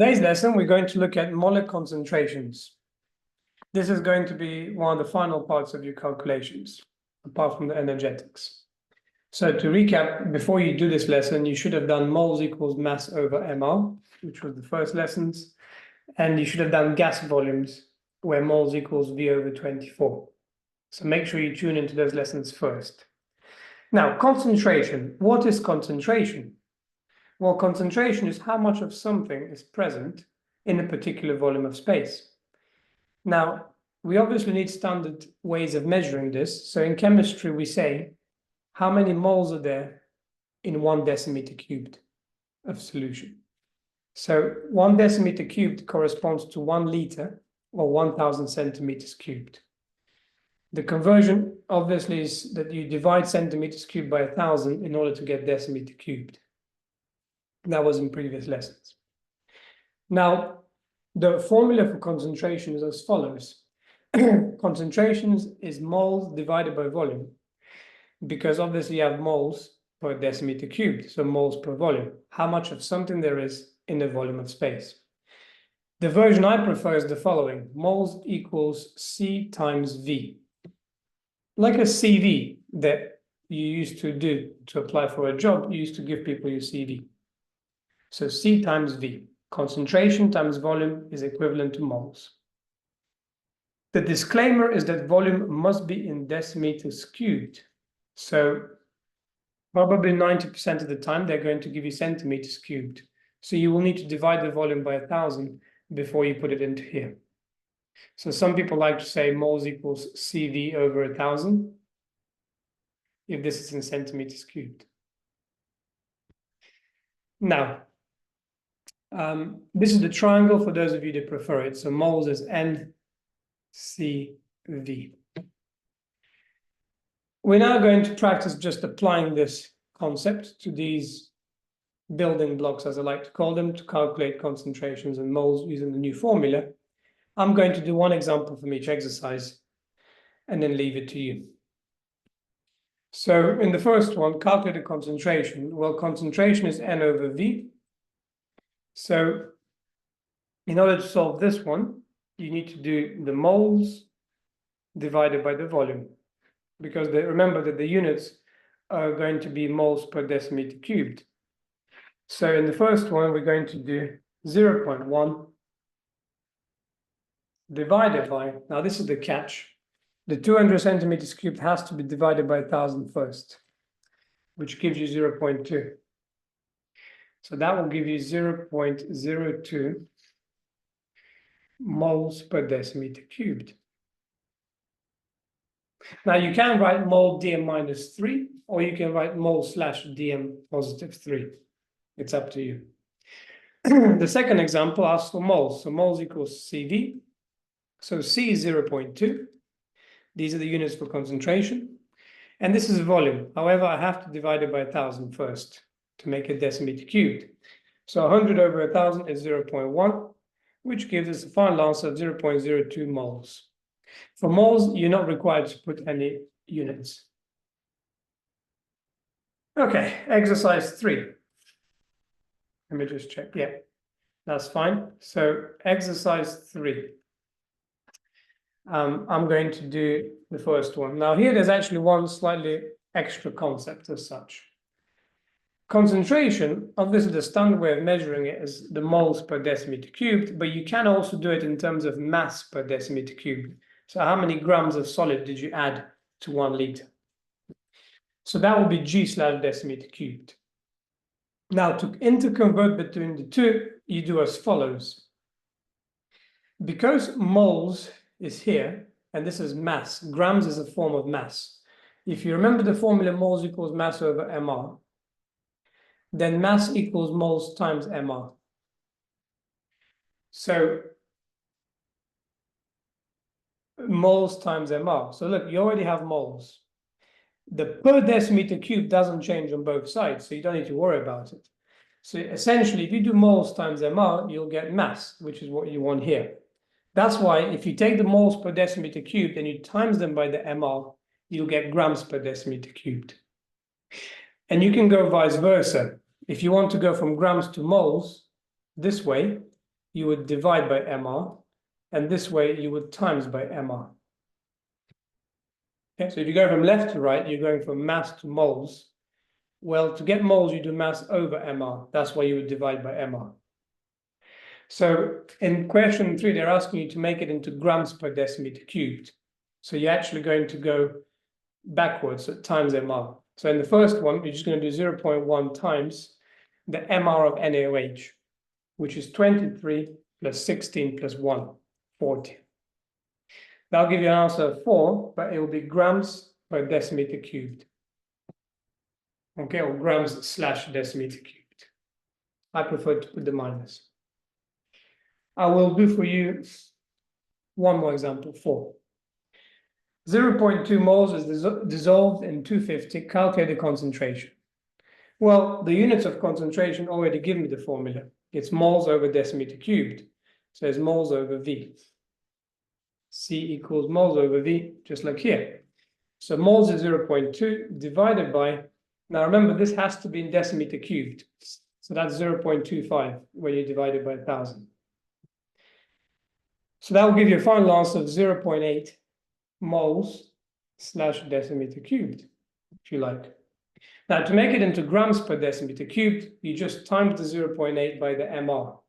today's lesson, we're going to look at molar concentrations. This is going to be one of the final parts of your calculations, apart from the energetics. So to recap, before you do this lesson, you should have done moles equals mass over mR, which was the first lessons, and you should have done gas volumes, where moles equals V over 24. So make sure you tune into those lessons first. Now, concentration. What is concentration? Well, concentration is how much of something is present in a particular volume of space. Now, we obviously need standard ways of measuring this. So in chemistry, we say, how many moles are there in 1 decimeter cubed of solution? So 1 decimeter cubed corresponds to 1 liter or 1,000 centimeters cubed. The conversion obviously is that you divide centimeters cubed by 1,000 in order to get decimeter cubed. That was in previous lessons. Now, the formula for concentration is as follows. Concentrations is moles divided by volume, because obviously you have moles per decimeter cubed, so moles per volume, how much of something there is in the volume of space. The version I prefer is the following: moles equals C times V. Like a CV that you used to do to apply for a job, you used to give people your CV. So C times V, concentration times volume is equivalent to moles. The disclaimer is that volume must be in decimeters cubed. So probably 90% of the time, they're going to give you centimeters cubed. So you will need to divide the volume by 1,000 before you put it into here. So some people like to say moles equals CV over 1,000, if this is in centimeters cubed. Now, this is the triangle for those of you that prefer it. So moles is NCV. We're now going to practice just applying this concept to these building blocks, as I like to call them, to calculate concentrations and moles using the new formula. I'm going to do one example from each exercise and then leave it to you. So in the first one, calculate the concentration. Well, concentration is N over V. So in order to solve this one, you need to do the moles divided by the volume, because remember that the units are going to be moles per decimeter cubed. So in the first one, we're going to do 0.1 divided by, now this is the catch, the 200 centimeters cubed has to be divided by 1,000 first, which gives you 0.2. So that will give you 0.02 moles per decimeter cubed. Now you can write mole dm minus 3, or you can write mole slash dm positive 3. It's up to you. The second example asks for moles. So moles equals CV. So C is 0.2. These are the units for concentration. And this is volume. However, I have to divide it by 1,000 first to make it decimeter cubed. So 100 over 1,000 is 0.1, which gives us a final answer of 0.02 moles. For moles, you're not required to put any units. Okay, exercise 3. Let me just check. Yeah, that's fine. So exercise 3. I'm going to do the first one. Now here, there's actually one slightly extra concept as such. Concentration, obviously the standard way of measuring it is the moles per decimeter cubed, but you can also do it in terms of mass per decimeter cubed. So how many grams of solid did you add to 1 liter? So that will be G slash decimeter cubed. Now to interconvert between the two, you do as follows. Because moles is here, and this is mass, grams is a form of mass. If you remember the formula moles equals mass over mR, then mass equals moles times mR. So moles times mR. So look, you already have moles. The per decimeter cube doesn't change on both sides, so you don't need to worry about it. So essentially, if you do moles times mR, you'll get mass, which is what you want here. That's why if you take the moles per decimeter cubed and you times them by the mR, you'll get grams per decimeter cubed. And you can go vice versa. If you want to go from grams to moles this way, you would divide by MR, and this way you would times by MR. Okay, so if you go from left to right, you're going from mass to moles. Well, to get moles, you do mass over MR. That's why you would divide by MR. So in question 3, they're asking you to make it into grams per decimeter cubed. So you're actually going to go backwards, so times MR. So in the first one, you're just going to do 0.1 times the MR of NaOH, which is 23 plus 16 plus 1, 40. That'll give you an answer of 4, but it will be grams per decimeter cubed. Okay, or grams / decimeter cubed. I prefer to put the minus. I will do for you one more example, 4. 0.2 moles is dissolved in 250, calculate the concentration. Well, the units of concentration already give me the formula. It's moles over decimeter cubed. So it's moles over V. C equals moles over V, just like here. So moles is 0.2 divided by, now remember, this has to be in decimeter cubed. So that's 0.25 when you divide it by 1,000. So that will give you a final answer of 0.8 moles / decimeter cubed, if you like. Now, to make it into grams per decimeter cubed, you just times the 0.8 by the MR,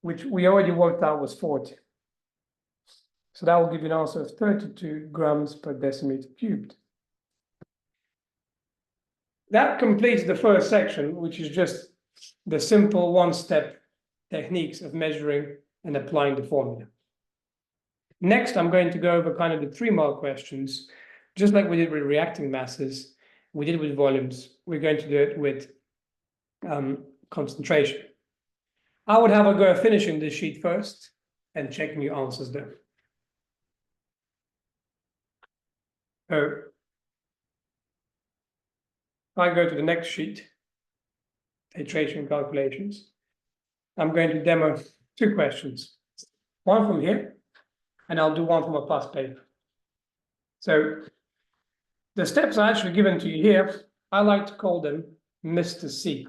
which we already worked out was 40. So that will give you an answer of 32 grams per decimeter cubed. That completes the first section, which is just the simple one-step techniques of measuring and applying the formula. Next, I'm going to go over kind of the 3-mark questions, just like we did with reacting masses, we did with volumes. We're going to do it with concentration. I would have a go at finishing this sheet first and checking your answers there. So if I go to the next sheet, titration calculations, I'm going to demo 2 questions. One from here, and I'll do one from a past paper. So the steps are actually given to you here. I like to call them Mr. C.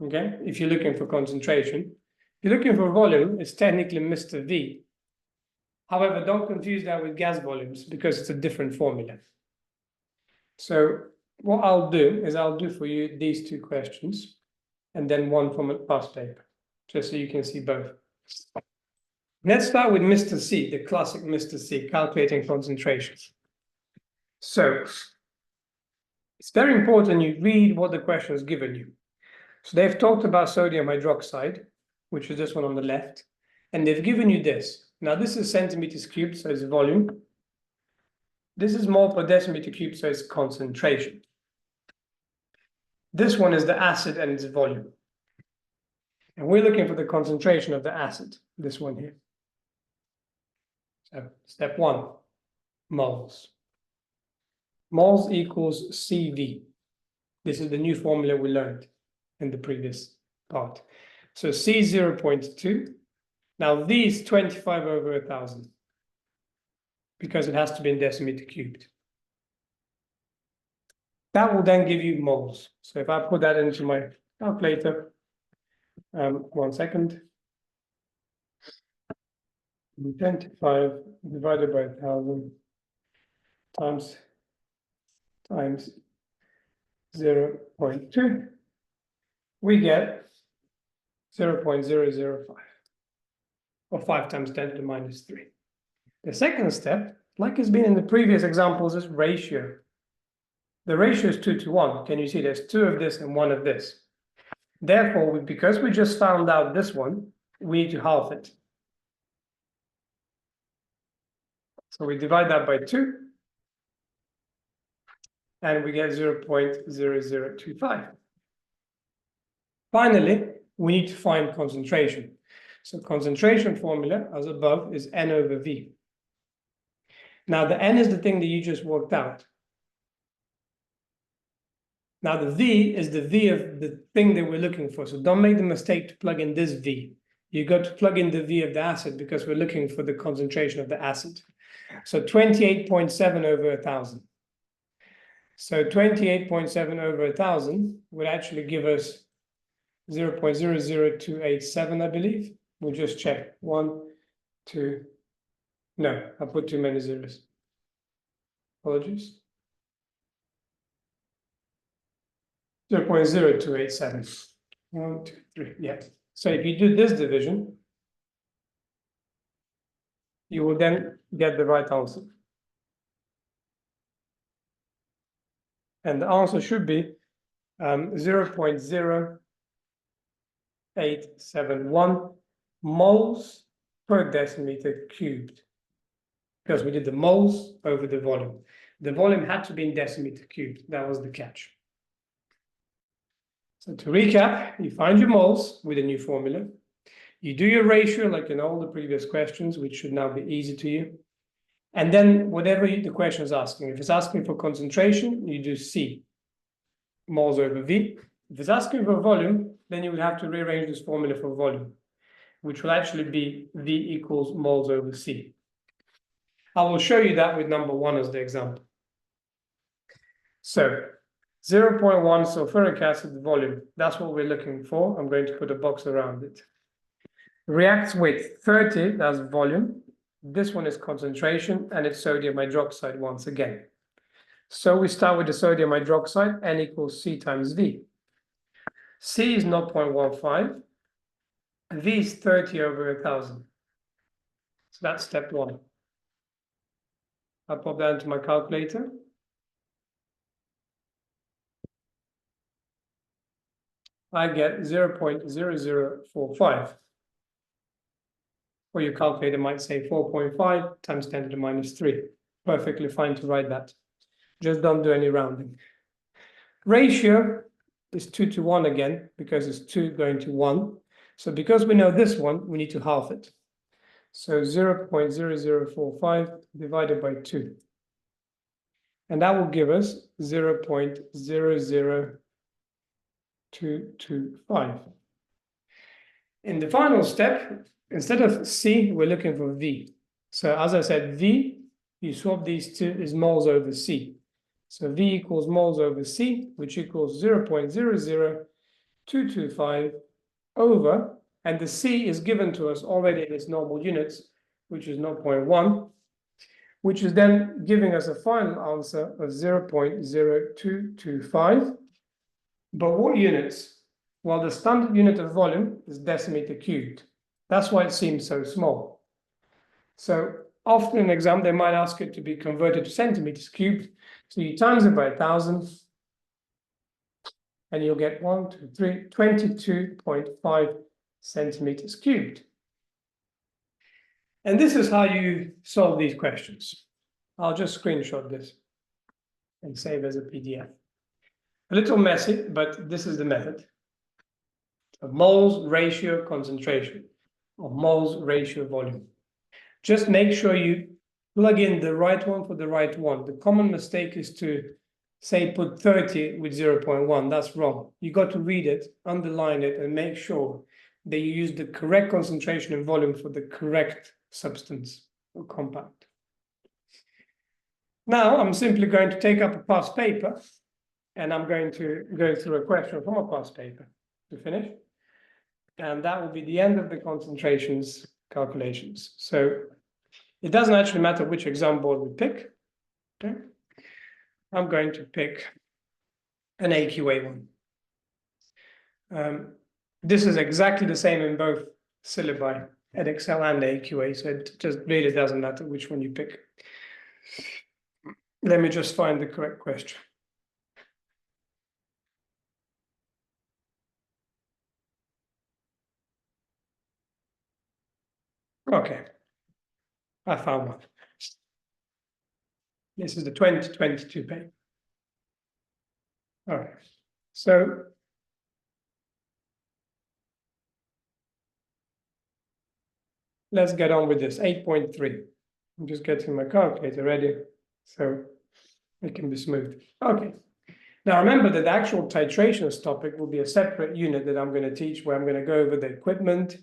Okay, if you're looking for concentration. If you're looking for volume, it's technically Mr. V. However, don't confuse that with gas volumes because it's a different formula. So what I'll do is I'll do for you these 2 questions and then one from a past paper, just so you can see both. Let's start with Mr. C, the classic Mr. C, calculating concentrations. So it's very important you read what the question has given you. So they've talked about sodium hydroxide, which is this one on the left, and they've given you this. Now this is centimeters cubed, so it's volume. This is mole per decimeter cubed, so it's concentration. This one is the acid and its volume. And we're looking for the concentration of the acid, this one here. So step 1, moles. Moles equals CV. This is the new formula we learned in the previous part. So C 0.2. Now V is 25 over 1,000 because it has to be in decimeter cubed. That will then give you moles. So if I put that into my calculator, 1 second. 25 divided by 1,000 times 0.2, we get 0.005, or 5 times 10 to the minus 3. The second step, like it's been in the previous examples, is ratio. The ratio is 2 to 1. Can you see there's 2 of this and 1 of this? Therefore, because we just found out this one, we need to halve it. So we divide that by 2, and we get 0.0025. Finally, we need to find concentration. So concentration formula, as above, is N over V. Now the N is the thing that you just worked out. Now the V is the V of the thing that we're looking for. So don't make the mistake to plug in this V. You got to plug in the V of the acid because we're looking for the concentration of the acid. So 28.7 over 1,000. So 28.7 over 1,000 would actually give us 0.00287, I believe. We'll just check. 1, 2. No, I put too many zeros. Apologies. 0.0287. 1, 2, 3. Yeah. So if you do this division, you will then get the right answer. And the answer should be 0.0871 moles per decimeter cubed. Because we did the moles over the volume. The volume had to be in decimeter cubed. That was the catch. So to recap, you find your moles with a new formula. You do your ratio like in all the previous questions, which should now be easy to you. And then whatever the question is asking, if it's asking for concentration, you do C, moles over V. If it's asking for volume, then you would have to rearrange this formula for volume, which will actually be V equals moles over C. I will show you that with number 1 as the example. So 0.1 sulfuric acid volume, that's what we're looking for. I'm going to put a box around it. Reacts with 30, that's volume. This one is concentration, and it's sodium hydroxide once again. So we start with the sodium hydroxide, N equals C times V. C is 0.15. V is 30 over 1,000. So that's step 1. I'll pop that into my calculator. I get 0.0045. Or your calculator might say 4.5 times 10 to the minus 3. Perfectly fine to write that. Just don't do any rounding. Ratio is 2 to 1 again, because it's 2 going to 1. So because we know this one, we need to half it. So 0.0045 divided by 2. And that will give us 0.00225. In the final step, instead of C, we're looking for V. So as I said, V, you swap these two, is moles over C. So V equals moles over C, which equals 0.00225 over, and the C is given to us already in its normal units, which is 0.1, which is then giving us a final answer of 0.0225. But what units? Well, the standard unit of volume is decimeter cubed. That's why it seems so small. So often in an exam, they might ask it to be converted to centimeters cubed. So you times it by 1,000, and you'll get 22.5 centimeters cubed. And this is how you solve these questions. I'll just screenshot this and save as a PDF. A little messy, but this is the method. Of moles, ratio, concentration, or moles, ratio, volume. Just make sure you plug in the right one for the right one. The common mistake is to say put 30 with 0.1. That's wrong. You got to read it, underline it, and make sure that you use the correct concentration and volume for the correct substance or compound. Now, I'm simply going to take up a past paper, and I'm going to go through a question from a past paper to finish. And that will be the end of the concentrations calculations. So it doesn't actually matter which exam board we pick. Okay. I'm going to pick an AQA one. This is exactly the same in both syllabi, Edexcel and AQA, so it just really doesn't matter which one you pick. Let me just find the correct question. Okay, I found one. This is the 2022 paper. All right, so let's get on with this, 8.3. I'm just getting my calculator ready so it can be smooth. Okay, now remember that the actual titrations topic will be a separate unit that I'm going to teach, where I'm going to go over the equipment,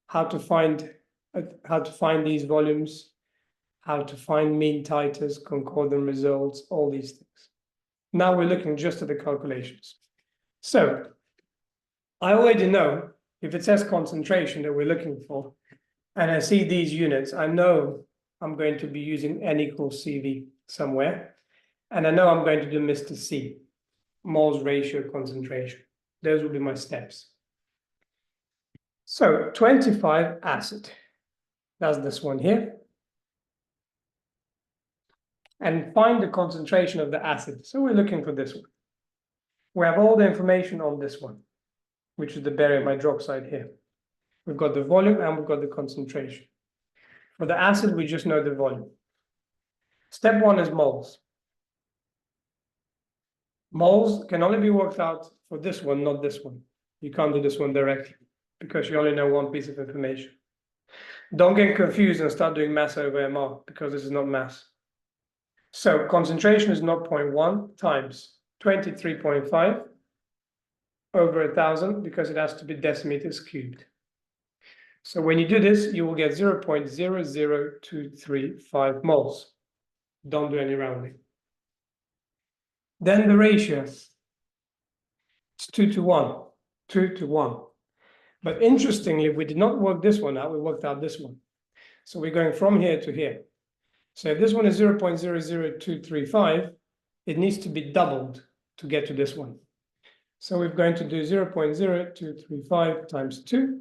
how to find these volumes, how to find mean titers, concordant results, all these things. Now we're looking just at the calculations. So I already know if it says concentration that we're looking for, and I see these units, I know I'm going to be using N equals CV somewhere, and I know I'm going to do Mr. C, moles ratio concentration. Those will be my steps. So 25 acid, that's this one here. And find the concentration of the acid. So we're looking for this one. We have all the information on this one, which is the barium hydroxide here. We've got the volume and we've got the concentration. For the acid, we just know the volume. Step one is moles. Moles can only be worked out for this one, not this one. You can't do this one directly because you only know one piece of information. Don't get confused and start doing mass over MR because this is not mass. So concentration is 0.1 times 23.5 over 1,000 because it has to be decimeters cubed. So when you do this, you will get 0.00235 moles. Don't do any rounding. Then the ratio, it's 2 to 1, 2 to 1. But interestingly, we did not work this one out, we worked out this one. So we're going from here to here. So if this one is 0.00235, it needs to be doubled to get to this one. So we're going to do 0.0235 times 2,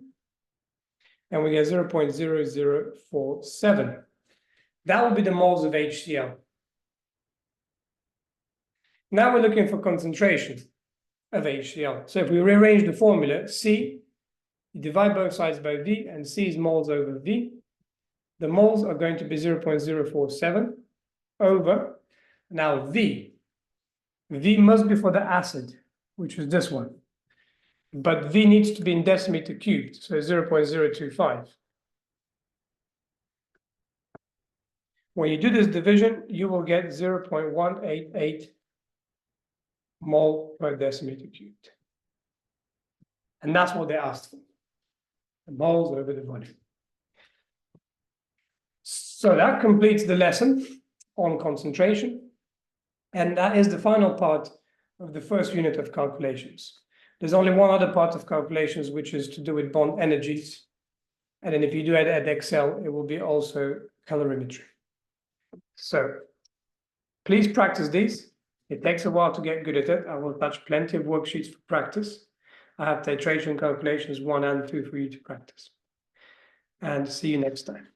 and we get 0.0047. That will be the moles of HCl. Now we're looking for concentration of HCl. So if we rearrange the formula, C, you divide both sides by V, and C is moles over V. The moles are going to be 0.047 over, now V. V must be for the acid, which is this one. But V needs to be in decimeter cubed, so 0.025. When you do this division, you will get 0.188 mole per decimeter cubed. And that's what they asked for, the moles over the volume. So that completes the lesson on concentration. And that is the final part of the first unit of calculations. There's only one other part of calculations, which is to do with bond energies. And then if you do it at Excel, it will be also calorimetry. So please practice these. It takes a while to get good at it. I will attach plenty of worksheets for practice. I have titration calculations 1 and 2 for you to practice. And see you next time.